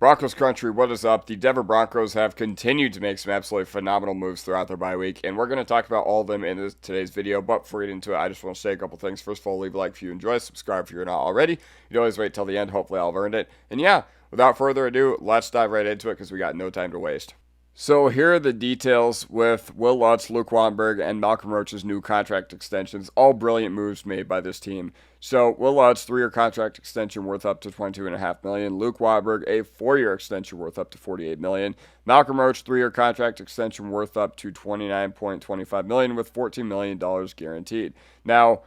Broncos country, what is up? The Denver Broncos have continued to make some absolutely phenomenal moves throughout their bye week, and we're going to talk about all of them in today's video. But before we get into it, I just want to say a couple things. First of all, leave a like if you enjoy, subscribe if you're not already. You can always wait till the end. Hopefully, I'll have earned it. And yeah, without further ado, let's dive right into it because we got no time to waste. So here are the details with Will Lutz, Luke Wattenberg, and Malcolm Roach's new contract extensions. All brilliant moves made by this team. So Will Lutz, 3-year contract extension worth up to $22.5 million. Luke Wattenberg, a 4-year extension worth up to $48 million. Malcolm Roach, 3-year contract extension worth up to $29.25 million with $14 million guaranteed. Now,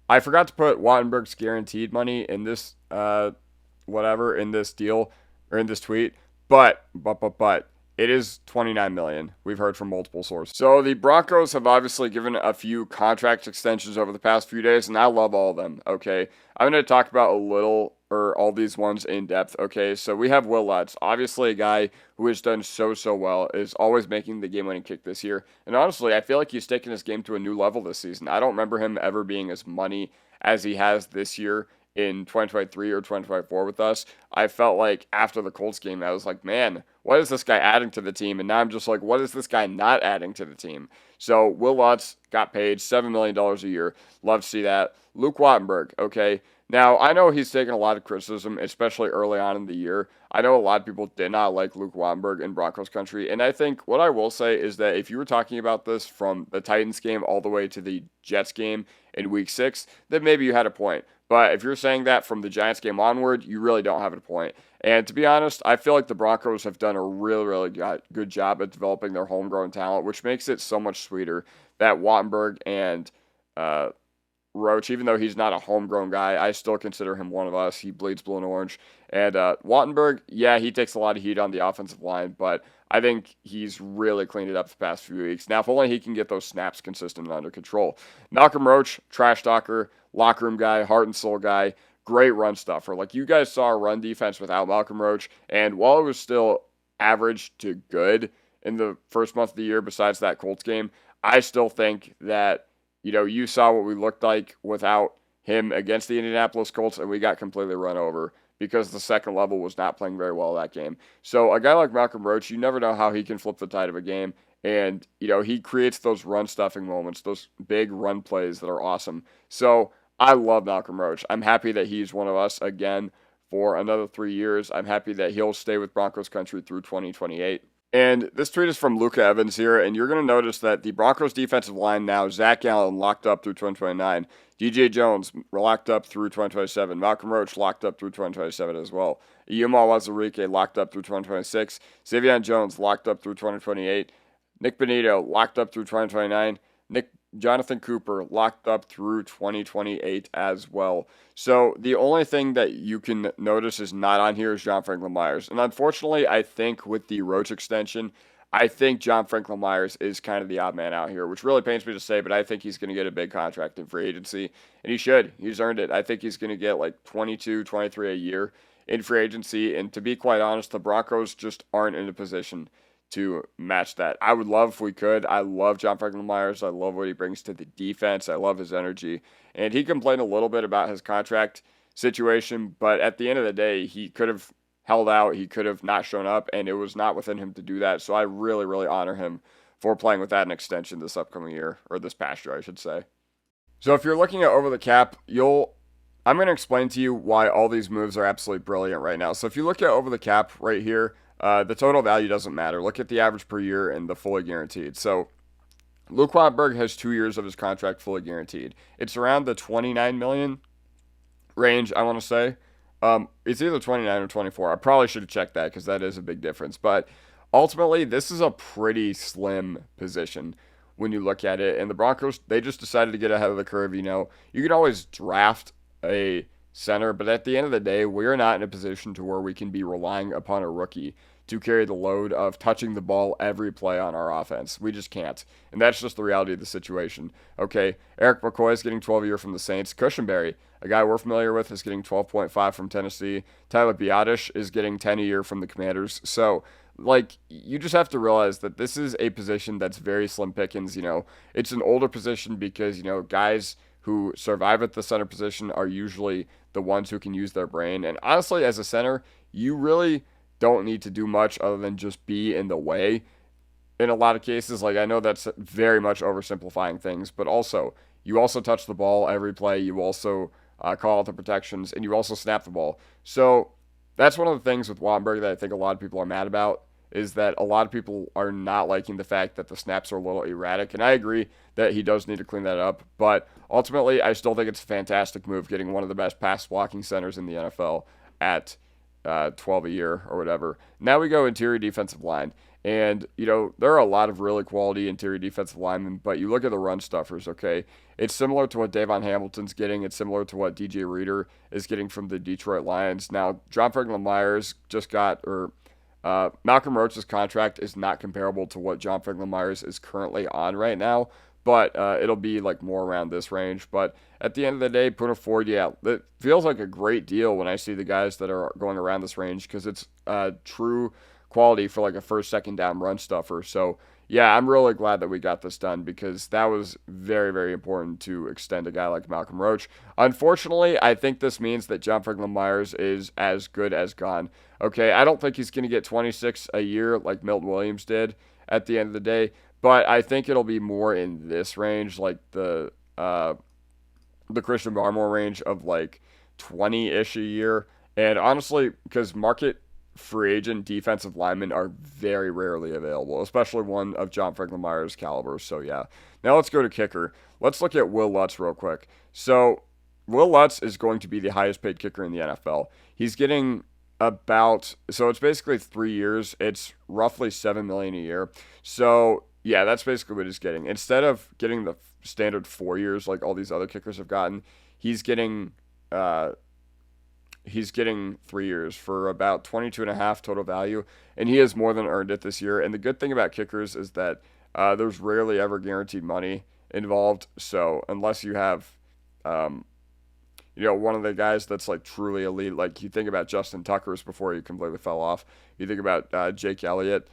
I forgot to put Wattenberg's guaranteed money in this in this deal or in this tweet, but it is $29 million. We've heard from multiple sources. So the Broncos have obviously given a few contract extensions over the past few days, and I love all of them, okay? I'm going to talk about all these ones in depth, okay? So we have Will Lutz, obviously a guy who has done so well, is always making the game-winning kick this year. And honestly, I feel like he's taken his game to a new level this season. I don't remember him ever being as money as he has this year in 2023 or 2024 with us. I felt like after the Colts game, I was like, man, what is this guy adding to the team? And now I'm just like, what is this guy not adding to the team? So Will Lutz got paid $7 million a year. Love to see that. Luke Wattenberg, okay. Now, I know he's taken a lot of criticism, especially early on in the year. I know a lot of people did not like Luke Wattenberg in Broncos country. And I think what I will say is that if you were talking about this from the Titans game all the way to the Jets game in week 6, then maybe you had a point. But if you're saying that from the Giants game onward, you really don't have a point. And to be honest, I feel like the Broncos have done a really good job at developing their homegrown talent, which makes it so much sweeter that Wattenberg and Roach, even though he's not a homegrown guy, I still consider him one of us. He bleeds blue and orange. And Wattenberg, yeah, he takes a lot of heat on the offensive line, but I think he's really cleaned it up the past few weeks. Now, if only he can get those snaps consistent and under control. Malcolm Roach, trash talker, locker room guy, heart and soul guy, great run stuffer. Like, you guys saw a run defense without Malcolm Roach, and while it was still average to good in the first month of the year besides that Colts game, I still think that, you saw what we looked like without him against the Indianapolis Colts, and we got completely run over because the second level was not playing very well that game. So a guy like Malcolm Roach, you never know how he can flip the tide of a game. And, he creates those run stuffing moments, those big run plays that are awesome. So I love Malcolm Roach. I'm happy that he's one of us again for another 3 years. I'm happy that he'll stay with Broncos country through 2028. And this tweet is from Luca Evans here, and you're going to notice that the Broncos defensive line now, Zach Allen locked up through 2029, DJ Jones locked up through 2027, Malcolm Roach locked up through 2027 as well, Iyuma Wazurike locked up through 2026, Xavier Jones locked up through 2028, Nick Benito locked up through 2029, Jonathan Cooper locked up through 2028 as well. So the only thing that you can notice is not on here is John Franklin Myers. And unfortunately, I think with the Roach extension, I think John Franklin Myers is kind of the odd man out here, which really pains me to say, but I think he's going to get a big contract in free agency. And he should. He's earned it. I think he's going to get like 22, 23 a year in free agency. And to be quite honest, the Broncos just aren't in a position to match that. I would love if we could. I love John Franklin Myers. I love what he brings to the defense. I love his energy. And he complained a little bit about his contract situation, but at the end of the day, he could have held out. He could have not shown up, and it was not within him to do that. So I really honor him for playing without an extension this upcoming year, or this past year, I should say. So if you're looking at over the cap, I'm going to explain to you why all these moves are absolutely brilliant right now. So if you look at over the cap right here, the total value doesn't matter. Look at the average per year and the fully guaranteed. So Luke Wattenberg has 2 years of his contract fully guaranteed. It's around the $29 million range, I want to say. It's either 29 or 24. I probably should have checked that because that is a big difference. But ultimately, this is a pretty slim position when you look at it. And the Broncos, they just decided to get ahead of the curve. You can always draft a center, but at the end of the day, we're not in a position to where we can be relying upon a rookie to carry the load of touching the ball every play on our offense. We just can't. And that's just the reality of the situation. Okay, Eric McCoy is getting 12 a year from the Saints. Cushenberry, a guy we're familiar with, is getting 12.5 from Tennessee. Tyler Biadasz is getting 10 a year from the Commanders. So, you just have to realize that this is a position that's very slim pickings. It's an older position because, guys who survive at the center position are usually the ones who can use their brain. And honestly, as a center, you really don't need to do much other than just be in the way in a lot of cases. Like, I know that's very much oversimplifying things, but also, you also touch the ball every play. You also call out the protections, and you also snap the ball. So that's one of the things with Wattenberg that I think a lot of people are mad about, is that a lot of people are not liking the fact that the snaps are a little erratic. And I agree that he does need to clean that up. But ultimately, I still think it's a fantastic move getting one of the best pass blocking centers in the NFL at 12 a year or whatever. Now we go interior defensive line. And, there are a lot of really quality interior defensive linemen, but you look at the run stuffers, okay? It's similar to what Davon Hamilton's getting. It's similar to what DJ Reader is getting from the Detroit Lions. Now, John Franklin Myers just got, Malcolm Roach's contract is not comparable to what John Franklin Myers is currently on right now, but it'll be like more around this range. But at the end of the day, Poona Ford, yeah, it feels like a great deal when I see the guys that are going around this range, because it's true quality for like a first, second down run stuffer. So yeah, I'm really glad that we got this done, because that was very, very important to extend a guy like Malcolm Roach. Unfortunately, I think this means that John Franklin Myers is as good as gone. Okay, I don't think he's going to get 26 a year like Milton Williams did at the end of the day, but I think it'll be more in this range, like the Christian Barmore range of like 20-ish a year. And honestly, because market free agent defensive linemen are very rarely available, especially one of John Franklin Myers' caliber. So yeah. Now let's go to kicker. Let's look at Will Lutz real quick. So Will Lutz is going to be the highest paid kicker in the NFL. He's getting so it's basically 3 years. It's roughly $7 million a year. So yeah, that's basically what he's getting. Instead of getting the standard 4 years like all these other kickers have gotten, he's getting 3 years for about 22 and a half total value, and he has more than earned it this year. And the good thing about kickers is that there's rarely ever guaranteed money involved. So unless you have, one of the guys that's like truly elite, like you think about Justin Tucker's before he completely fell off. You think about Jake Elliott,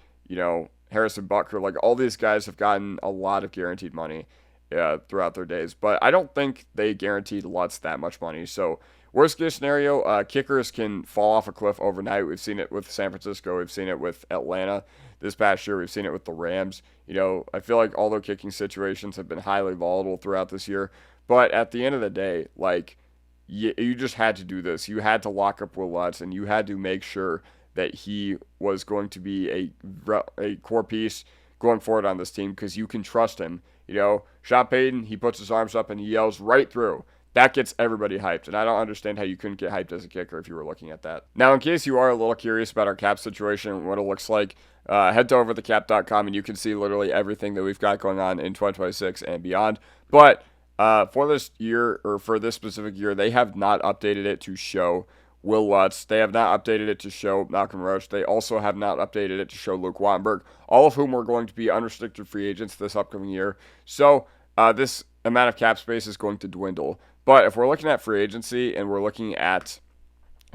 Harrison Butker, like all these guys have gotten a lot of guaranteed money throughout their days. But I don't think they guaranteed Lutz that much money. So worst case scenario, kickers can fall off a cliff overnight. We've seen it with San Francisco. We've seen it with Atlanta this past year. We've seen it with the Rams. I feel like all their kicking situations have been highly volatile throughout this year. But at the end of the day, like, you just had to do this. You had to lock up Will Lutz, and you had to make sure that he was going to be a core piece going forward on this team, because you can trust him. Sean Payton, he puts his arms up and he yells right through. That gets everybody hyped, and I don't understand how you couldn't get hyped as a kicker if you were looking at that. Now, in case you are a little curious about our cap situation and what it looks like, head to overthecap.com, and you can see literally everything that we've got going on in 2026 and beyond. But for this year, or for this specific year, they have not updated it to show Will Lutz. They have not updated it to show Malcolm Roach. They also have not updated it to show Luke Wattenberg, all of whom are going to be unrestricted free agents this upcoming year. So this amount of cap space is going to dwindle. But if we're looking at free agency and we're looking at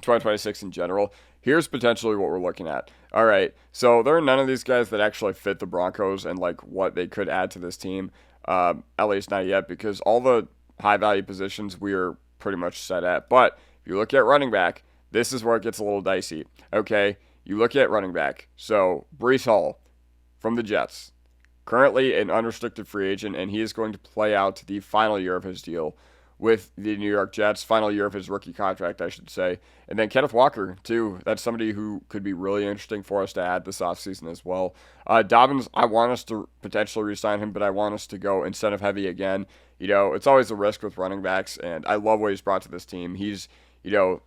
2026 in general, here's potentially what we're looking at. All right, so there are none of these guys that actually fit the Broncos and like what they could add to this team, at least not yet, because all the high-value positions we are pretty much set at. But if you look at running back, this is where it gets a little dicey. Okay, you look at running back. So Breece Hall from the Jets, currently an unrestricted free agent, and he is going to play out the final year of his deal with the New York Jets, final year of his rookie contract, I should say. And then Kenneth Walker, too. That's somebody who could be really interesting for us to add this offseason as well. Dobbins, I want us to potentially re-sign him, but I want us to go incentive heavy again. It's always a risk with running backs, and I love what he's brought to this team. He's, the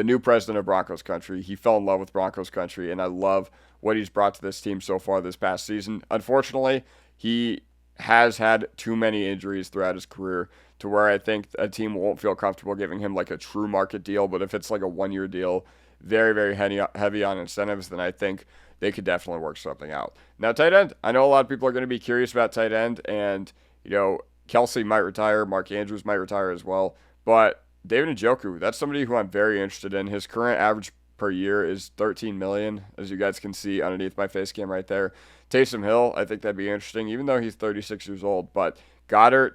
new president of Broncos country. He fell in love with Broncos country, and I love what he's brought to this team so far this past season. Unfortunately, he has had too many injuries throughout his career to where I think a team won't feel comfortable giving him like a true market deal. But if it's like a one-year deal, very, very heavy on incentives, then I think they could definitely work something out. Now, tight end, I know a lot of people are going to be curious about tight end, and, Kelsey might retire, Mark Andrews might retire as well, but David Njoku, that's somebody who I'm very interested in. His current average per year is $13 million, as you guys can see underneath my face cam right there. Taysom Hill, I think that'd be interesting, even though he's 36 years old. But Goddard,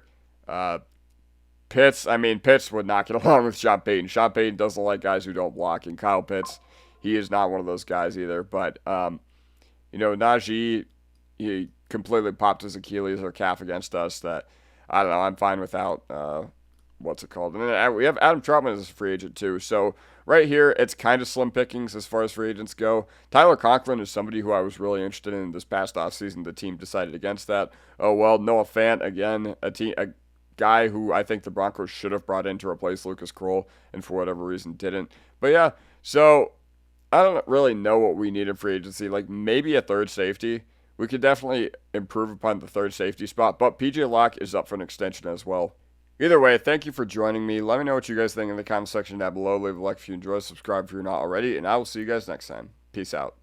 Pitts would not get along with Sean Payton. Sean Payton doesn't like guys who don't block, and Kyle Pitts, he is not one of those guys either. But, Najee, he completely popped his Achilles or calf against us that, I don't know, I'm fine without, what's it called? And then we have Adam Trautman as a free agent too. So right here, it's kind of slim pickings as far as free agents go. Tyler Conklin is somebody who I was really interested in this past offseason. The team decided against that. Oh, well, Noah Fant, again, a guy who I think the Broncos should have brought in to replace Lucas Kroll and for whatever reason didn't. But yeah, so I don't really know what we need in free agency. Like maybe a third safety. We could definitely improve upon the third safety spot, but PJ Locke is up for an extension as well. Either way, thank you for joining me. Let me know what you guys think in the comment section down below. Leave a like if you enjoyed, subscribe if you're not already, and I will see you guys next time. Peace out.